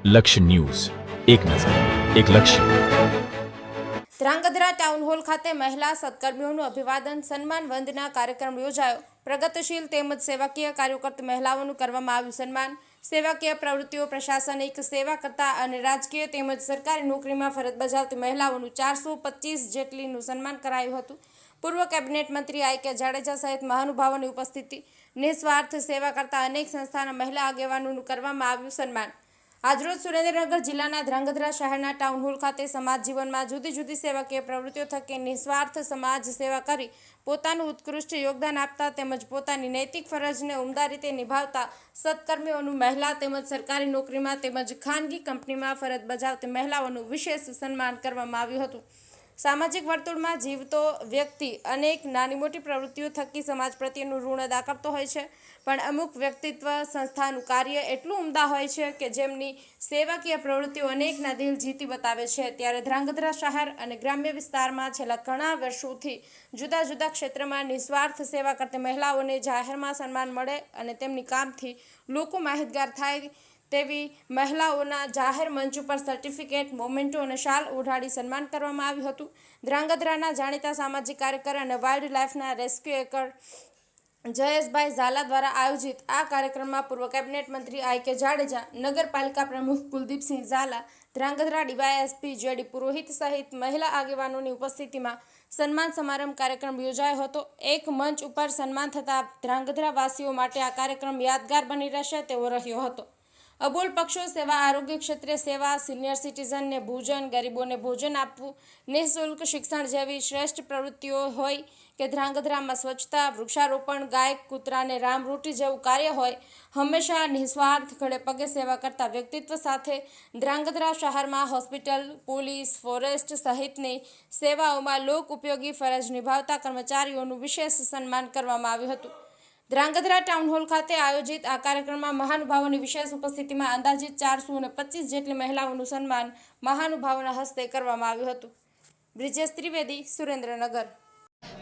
લક્ષ્ય ન્યૂઝ, એક નજર, એક લક્ષ્ય. ધ્રાંગધ્રા ટાઉન હોલ ખાતે મહિલા સત્કર્મીઓનું અભિવાદન સન્માન વંદના કાર્યક્રમ યોજાયો. પ્રગતિશીલ તેમજ સેવાકીય કાર્યો કરતી મહિલાઓનું કરવામાં આવ્યું સન્માન. સેવાકીય પ્રવૃત્તિઓ, પ્રશાસનિક સેવા કરતા અને રાજકીય તેમજ સરકારી નોકરીમાં ફરજ બજાવતી મહિલાઓનું 425 જેટલીનું સન્માન કરાયું હતું. પૂર્વ કેબિનેટ મંત્રી આઈ.કે. જાડેજા સહિત મહાનુભાવોની ઉપસ્થિતિ. નિસ્વાર્થ સેવા કરતા અનેક સંસ્થાના મહિલા આગેવાનોનું કરવામાં આવ્યું સન્માન. આજરોજ સુરેન્દ્રનગર જિલ્લાના ધ્રાંગધ્રા શહેરના ટાઉન હોલ ખાતે સમાજ જીવનમાં જુદી જુદી સેવાકીય પ્રવૃત્તિઓ થકી નિસ્વાર્થ સમાજ સેવા કરી પોતાનું ઉત્કૃષ્ટ યોગદાન આપતા તેમજ પોતાની નૈતિક ફરજને ઉમદા રીતે નિભાવતા સત્કર્મીઓનું મહિલા તેમજ સરકારી નોકરીમાં તેમજ ખાનગી કંપનીમાં ફરજ બજાવતી મહિલાઓનું વિશેષ સન્માન કરવામાં આવ્યું હતું. સામાજિક વર્તુળમાં જીવતો વ્યક્તિ અનેક નાની મોટી પ્રવૃત્તિઓ થકી સમાજ પ્રત્યેનું ઋણ અદા કરતો હોય છે, પણ અમુક વ્યક્તિત્વ સંસ્થાનું કાર્ય એટલું ઉમદા હોય છે કે જેમની સેવાકીય પ્રવૃત્તિઓ અનેકના દિલ જીતી બતાવે છે. ત્યારે ધ્રાંગધ્રા શહેર અને ગ્રામ્ય વિસ્તારમાં છેલ્લા ઘણા વર્ષોથી જુદા જુદા ક્ષેત્રમાં નિસ્વાર્થ સેવા કરતી મહિલાઓને જાહેરમાં સન્માન મળે અને તેમની કામથી લોકો માહિતગાર થાય તેવી મહિલાઓના જાહેર મંચ ઉપર સર્ટિફિકેટ, મોમેન્ટો અને શાલ ઓઢાડી સન્માન કરવામાં આવ્યું હતું. ધ્રાંગધ્રાના જાણીતા સામાજિક કાર્યકર અને વાઇલ્ડ લાઇફના રેસ્ક્યુએકર જયેશભાઈ ઝાલા દ્વારા આયોજિત આ કાર્યક્રમમાં પૂર્વ કેબિનેટ મંત્રી આઈ.કે. જાડેજા, નગરપાલિકા પ્રમુખ કુલદીપસિંહ ઝાલા, ધ્રાંગધ્રા ડીવાયએસપી જે.ડી. પુરોહિત સહિત મહિલા આગેવાનોની ઉપસ્થિતિમાં સન્માન સમારંભ કાર્યક્રમ યોજાયો હતો. એક મંચ ઉપર સન્માન થતા ધ્રાંગધ્રા વાસીઓ માટે આ કાર્યક્રમ યાદગાર બની રહેશે તેવો રહ્યો હતો. અબોલ પક્ષો સેવા, આરોગ્ય ક્ષેત્રે સેવા, સિનિયર સિટીઝનને ભોજન, ગરીબોને ભોજન આપવું, નિઃશુલ્ક શિક્ષણ જેવી શ્રેષ્ઠ પ્રવૃત્તિઓ હોય કે ધ્રાંગધ્રામાં સ્વચ્છતા, વૃક્ષારોપણ, ગાય કૂતરાને રામરોટી જેવું કાર્ય હોય, હંમેશા નિસ્વાર્થ ખડે પગે સેવા કરતા વ્યક્તિત્વ સાથે ધ્રાંગધ્રા શહેરમાં હોસ્પિટલ, પોલીસ, ફોરેસ્ટ સહિતની સેવાઓમાં લોક ઉપયોગી ફરજ નિભાવતા કર્મચારીઓનું વિશેષ સન્માન કરવામાં આવ્યું હતું. ધ્રાંગધ્રા ટાઉન હોલ ખાતે આયોજિત આ કાર્યક્રમમાં મહાનુભાવોની વિશેષ ઉપસ્થિતિમાં અંદાજિત 425 જેટલી મહિલાઓનું સન્માન મહાનુભાવોના હસ્તે કરવામાં આવ્યું હતું. બ્રિજેશ ત્રિવેદી, સુરેન્દ્રનગર.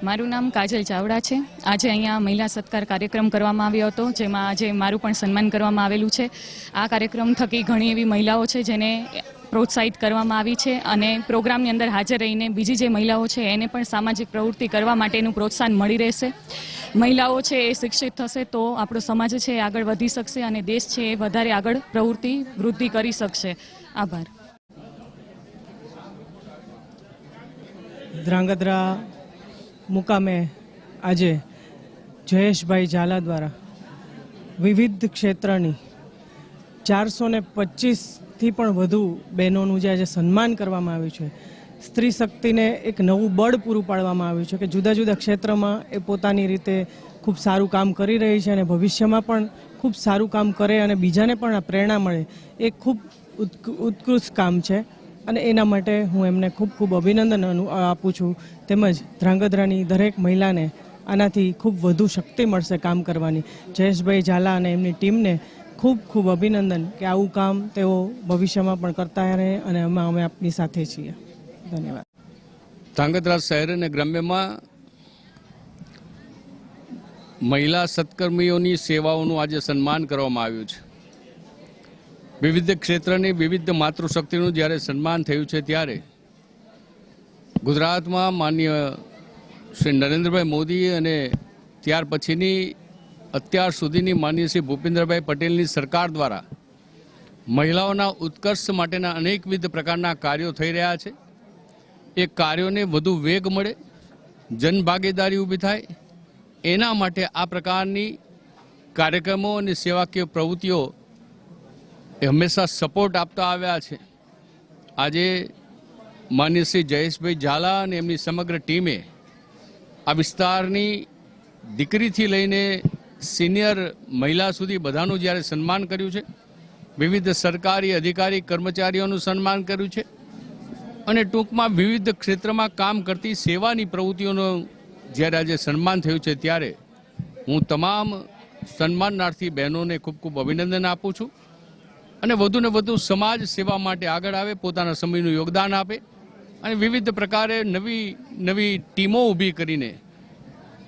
મારું નામ કાજલ ચાવડા છે. આજે અહીંયા મહિલા સત્કાર કાર્યક્રમ કરવામાં આવ્યો હતો, જેમાં આજે મારું પણ સન્માન કરવામાં આવેલું છે. આ કાર્યક્રમ થકી ઘણી એવી મહિલાઓ છે જેને પ્રોત્સાહિત કરવામાં આવી છે અને પ્રોગ્રામની અંદર હાજર રહીને બીજી જે મહિલાઓ છે એને પણ સામાજિક પ્રવૃત્તિ કરવા માટેનું પ્રોત્સાહન મળી રહેશે. મહિલાઓ છે એ શિક્ષિત થશે તો આપણો સમાજ છે એ આગળ વધી શકશે અને દેશ છે એ વધારે આગળ વૃદ્ધિ કરી શકશે. આભાર. ધ્રાંગધ્રા મુકામે આજે જયેશભાઈ ઝાલા દ્વારા વિવિધ ક્ષેત્રની 425થી પણ વધુ બહેનોનું જે આજે સન્માન કરવામાં આવ્યું છે, સ્ત્રી શક્તિને એક નવું બળ પૂરું પાડવામાં આવ્યું છે કે જુદા જુદા ક્ષેત્રમાં એ પોતાની રીતે ખૂબ સારું કામ કરી રહી છે અને ભવિષ્યમાં પણ ખૂબ સારું કામ કરે અને બીજાને પણ પ્રેરણા મળે એ ખૂબ ઉત્કૃષ્ટ કામ છે અને એના માટે હું એમને ખૂબ ખૂબ અભિનંદન આપું છું. તેમજ ધ્રાંગધ્રાની દરેક મહિલાને આનાથી ખૂબ વધુ શક્તિ મળશે કામ કરવાની. જયેશભાઈ ઝાલા અને એમની ટીમને ખૂબ ખૂબ અભિનંદન કે આવું કામ તેઓ ભવિષ્યમાં પણ કરતા રહે અને અમે આપની સાથે છીએ. ધન્યવાદ. ધ્રાંગધ્રા શહેર અને ગ્રામ્યમાં મહિલા સત્કર્મીઓની સેવાઓનું આજે સન્માન કરવામાં આવ્યું છે. વિવિધ ક્ષેત્રની વિવિધ માતૃશક્તિનું જ્યારે સન્માન થયું છે ત્યારે ગુજરાતમાં માનનીય શ્રી નરેન્દ્રભાઈ મોદી અને ત્યાર પછીની અત્યાર સુધીની માનનીય શ્રી ભૂપેન્દ્રભાઈ પટેલની સરકાર દ્વારા મહિલાઓના ઉત્કર્ષ માટેના અનેકવિધ પ્રકારના કાર્યો થઈ રહ્યા છે. એ કાર્યોને વધુ વેગ મળે, જનભાગીદારી ઊભી થાય, એના માટે આ પ્રકારની કાર્યક્રમો અને સેવાકીય પ્રવૃત્તિઓ એ હંમેશા સપોર્ટ આપતા આવ્યા છે. આજે માનનીય શ્રી જયેશભાઈ ઝાલા અને એમની સમગ્ર ટીમે આ વિસ્તારની દીકરીથી લઈને સિનિયર મહિલા સુધી બધાનું જ્યારે સન્માન કર્યું છે, વિવિધ સરકારી અધિકારી કર્મચારીઓનું સન્માન કર્યું છે અને ટૂંકમાં વિવિધ ક્ષેત્રમાં કામ કરતી સેવાની પ્રવૃત્તિઓનું જ્યારે આજે સન્માન થયું છે ત્યારે હું તમામ સન્માનાર્થી બહેનોને ખૂબ ખૂબ અભિનંદન આપું છું અને વધુને વધુ સમાજ સેવા માટે આગળ આવે, પોતાના સમયનું યોગદાન આપે અને વિવિધ પ્રકારે નવી ટીમો ઊભી કરીને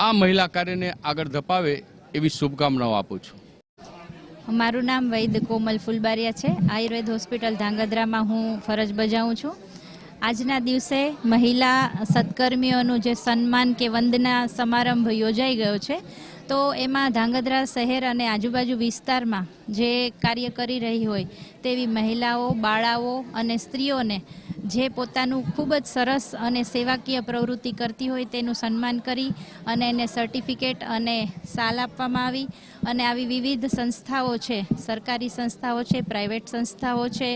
આ મહિલા કાર્યને આગળ ધપાવે એવી શુભકામનાઓ આપું છું. મારું નામ વૈદ કોમલ ફુલબારિયા છે. આયુર્વેદ હોસ્પિટલ ધાંગધ્રામાં હું ફરજ બજાવું છું. આજના દિવસે મહિલા સત્કર્મીઓનું જે સન્માન કે વંદના સમારંભ યોજાઈ ગયો છે, તો એમાં ધાંગધ્રા શહેર અને આજુબાજુ વિસ્તારમાં જે કાર્ય કરી રહી હોય તેવી મહિલાઓ, બાળાઓ અને સ્ત્રીઓને જે પોતાનું ખૂબ જ સરસ અને સેવાકીય પ્રવૃત્તિ કરતી હોય તેનું સન્માન કરી અને એને સર્ટિફિકેટ અને શાલ આપવામાં આવી. અને આવી વિવિધ સંસ્થાઓ છે, સરકારી સંસ્થાઓ છે, પ્રાઇવેટ સંસ્થાઓ છે,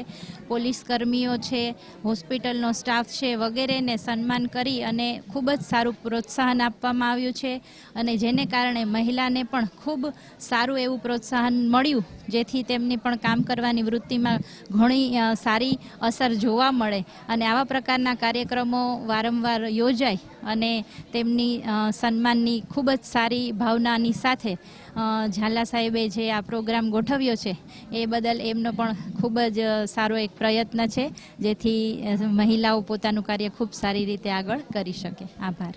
પોલીસ કર્મીઓ છે, હોસ્પિટલનો સ્ટાફ છે, વગેરેને સન્માન કરી અને ખૂબ જ સારું પ્રોત્સાહન આપવામાં આવ્યું છે. અને જેને કારણે મહિલાને પણ ખૂબ સારું એવું પ્રોત્સાહન મળ્યું, જેથી તેમની પણ કામ કરવાની વૃત્તિમાં ઘણી સારી અસર જોવા મળે. અને આવા પ્રકારના કાર્યક્રમો વારંવાર યોજાય અને તેમની સન્માનની ખૂબ જ સારી ભાવનાની સાથે ઝાલા સાહેબે જે આ પ્રોગ્રામ ગોઠવ્યો છે એ બદલ એમનો પણ ખૂબ જ સારો એક પ્રયત્ન છે, જેથી મહિલાઓ પોતાનું કાર્ય ખૂબ સારી રીતે આગળ કરી શકે. આભાર.